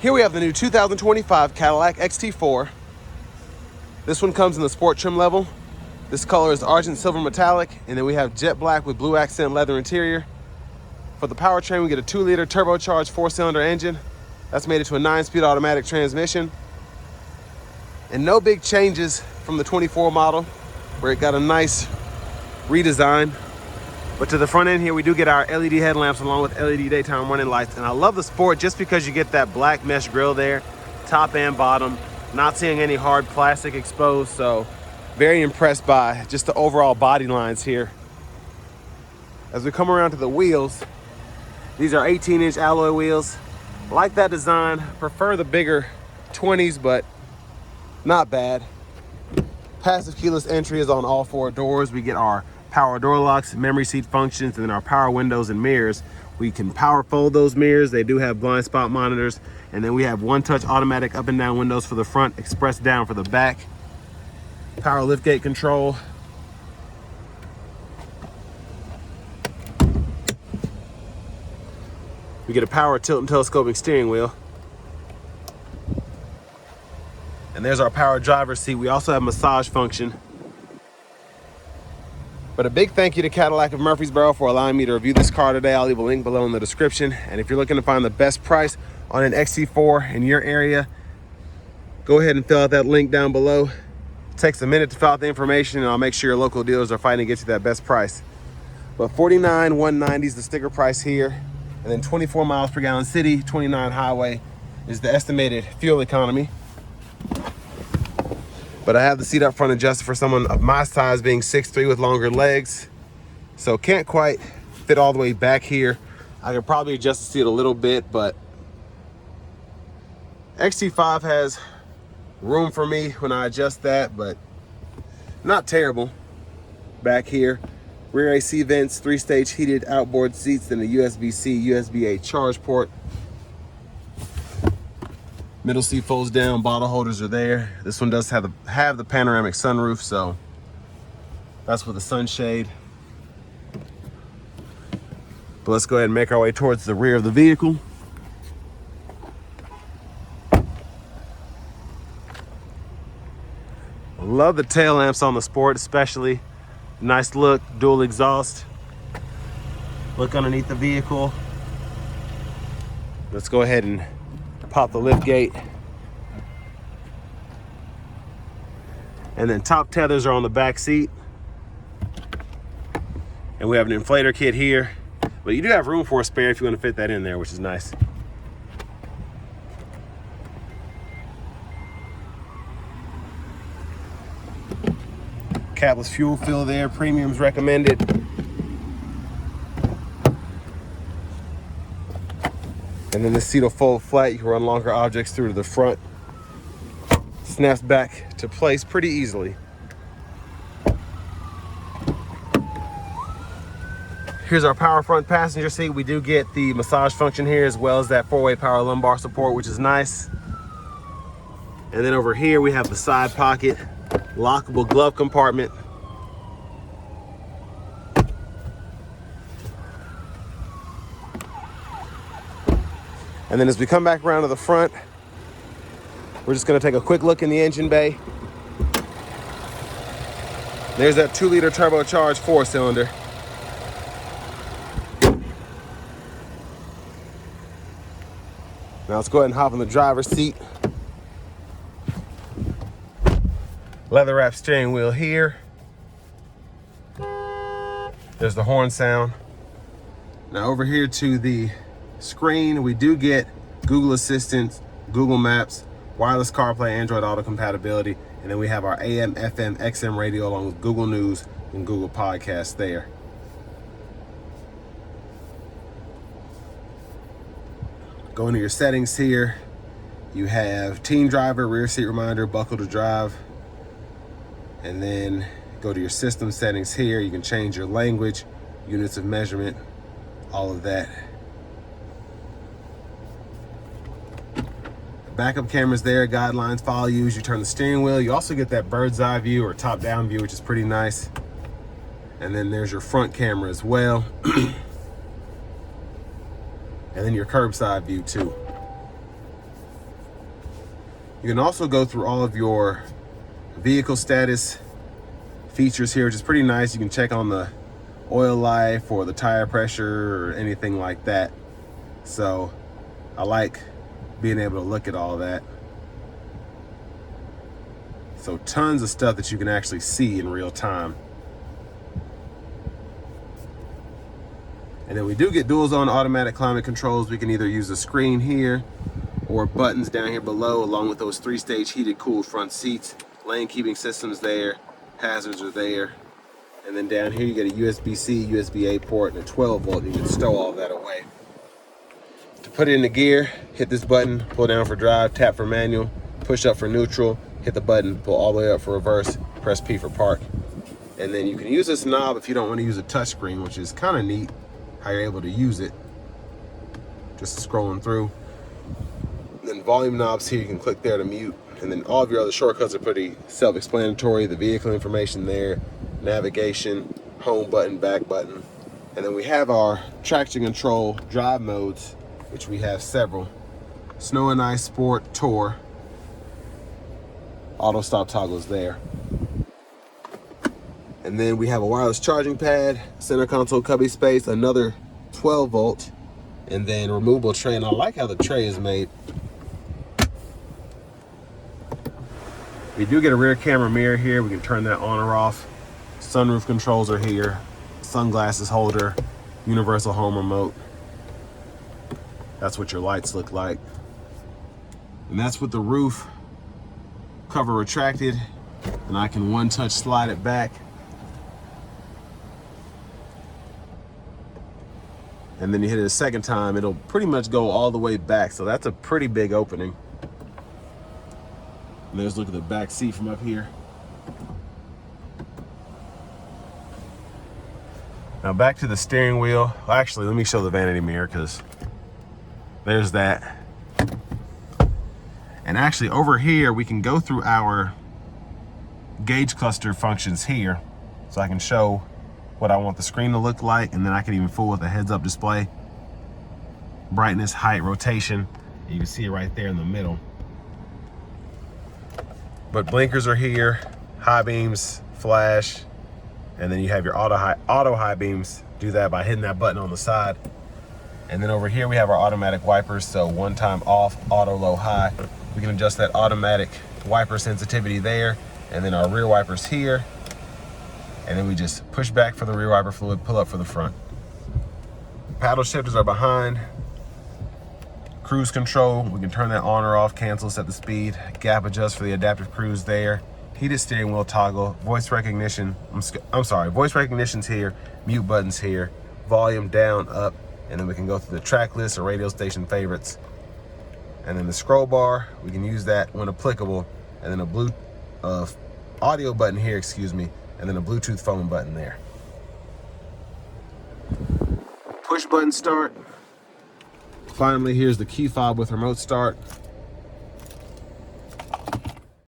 Here we have the new 2025 Cadillac XT4. This one comes in the sport trim level. This color is Argent Silver Metallic, and then we have jet black with blue accent leather interior. For the powertrain, we get a 2-liter turbocharged 4-cylinder engine. That's made it to a 9-speed automatic transmission. And no big changes from the 24 model, where it got a nice redesign. But to the front end here, we do get our LED headlamps along with LED daytime running lights. And I love the Sport just because you get that black mesh grille there, top and bottom. Not seeing any hard plastic exposed, so very impressed by just the overall body lines here. As we come around to the wheels, these are 18-inch alloy wheels. Like that design, prefer the bigger 20s, but not bad. Passive keyless entry is on all 4 doors. We get our power door locks, memory seat functions, and then our power windows and mirrors. We can power fold those mirrors. They do have blind spot monitors. And then we have one-touch automatic up and down windows for the front, express down for the back. Power liftgate control. We get a power tilt and telescoping steering wheel. And there's our power driver's seat. We also have massage function. But a big thank you to Cadillac of Murfreesboro for allowing me to review this car today. I'll leave a link below in the description. And if you're looking to find the best price on an XT4 in your area, go ahead and fill out that link down below. It takes a minute to fill out the information, and I'll make sure your local dealers are fighting to get you that best price. But $49,190 is the sticker price here. And then 24 miles per gallon city, 29 highway is the estimated fuel economy. But I have the seat up front adjusted for someone of my size, being 6'3" with longer legs. So can't quite fit all the way back here. I could probably adjust the seat a little bit, but XT5 has room for me when I adjust that, but not terrible. Back here, rear AC vents, 3-stage heated outboard seats, then a USB-C, USB-A charge port. Middle seat folds down, bottle holders are there. This one does have the panoramic sunroof, so that's with the sunshade. But let's go ahead and make our way towards the rear of the vehicle. Love the tail lamps on the Sport, especially. Nice look, dual exhaust. Look underneath the vehicle. Let's go ahead and pop the lift gate. And then top tethers are on the back seat. And we have an inflator kit here. But you do have room for a spare if you want to fit that in there, which is nice. Capless fuel fill there, premium's recommended. And then the seat will fold flat. You can run longer objects through to the front. Snaps back to place pretty easily. Here's our power front passenger seat. We do get the massage function here, as well as that 4-way power lumbar support, which is nice. And then over here we have the side pocket, lockable glove compartment. And then as we come back around to the front, we're just gonna take a quick look in the engine bay. There's that 2-liter turbocharged 4-cylinder. Now let's go ahead and hop in the driver's seat. Leather wrap steering wheel here. There's the horn sound. Now over here to the screen, we do get Google Assistant, Google Maps, wireless CarPlay, Android Auto compatibility, and then we have our AM, FM, XM radio along with Google News and Google Podcasts there. Going to your settings here, you have teen driver, rear seat reminder, buckle to drive, and then go to your system settings here. You can change your language, units of measurement, all of that. Backup cameras there, guidelines, follow you as you turn the steering wheel. You also get that bird's eye view or top down view, which is pretty nice. And then there's your front camera as well. And then your curbside view too. You can also go through all of your vehicle status features here, which is pretty nice. You can check on the oil life or the tire pressure or anything like that. So I like being able to look at all that. So tons of stuff that you can actually see in real time. And then we do get dual zone automatic climate controls. We can either use a screen here or buttons down here below, along with those 3-stage heated cooled front seats. Lane keeping systems there, hazards are there. And then down here you get a USB-C, USB-A port, and a 12 volt. You can stow all that away. To put it into gear, hit this button, pull down for drive, tap for manual, push up for neutral, hit the button, pull all the way up for reverse, press P for park. And then you can use this knob if you don't want to use a touch screen, which is kind of neat how you're able to use it. Just scrolling through. And then volume knobs here, you can click there to mute. And then all of your other shortcuts are pretty self-explanatory. The vehicle information there, navigation, home button, back button. And then we have our traction control drive modes, which we have several. Snow and Ice, Sport, Tour. Auto stop toggles there. And then we have a wireless charging pad, center console cubby space, another 12 volt, and then removable tray. And I like how the tray is made. We do get a rear camera mirror here. We can turn that on or off. Sunroof controls are here. Sunglasses holder, universal home remote. That's what your lights look like. And that's with the roof cover retracted. And I can one touch slide it back. And then you hit it a second time, it'll pretty much go all the way back. So that's a pretty big opening. And there's a look at the back seat from up here. Now back to the steering wheel. Well, actually, let me show the vanity mirror, because there's that. And actually over here, we can go through our gauge cluster functions here. So I can show what I want the screen to look like, and then I can even fool with a heads-up display. Brightness, height, rotation. You can see it right there in the middle. But blinkers are here, high beams, flash, and then you have your auto high beams. Do that by hitting that button on the side. And then over here we have our automatic wipers, so one time off, auto, low, high. We can adjust that automatic wiper sensitivity there, and then our rear wipers here. And then we just push back for the rear wiper fluid, pull up for the front. Paddle shifters are behind. Cruise control, we can turn that on or off, cancel, set the speed. Gap adjust for the adaptive cruise there. Heated steering wheel toggle, voice recognition. I'm sorry, voice recognition's here, mute button's here, volume down, up, and then we can go through the track list or radio station favorites. And then the scroll bar, we can use that when applicable. And then a audio button here, excuse me, and then a Bluetooth phone button there. Push button start. Finally, here's the key fob with remote start.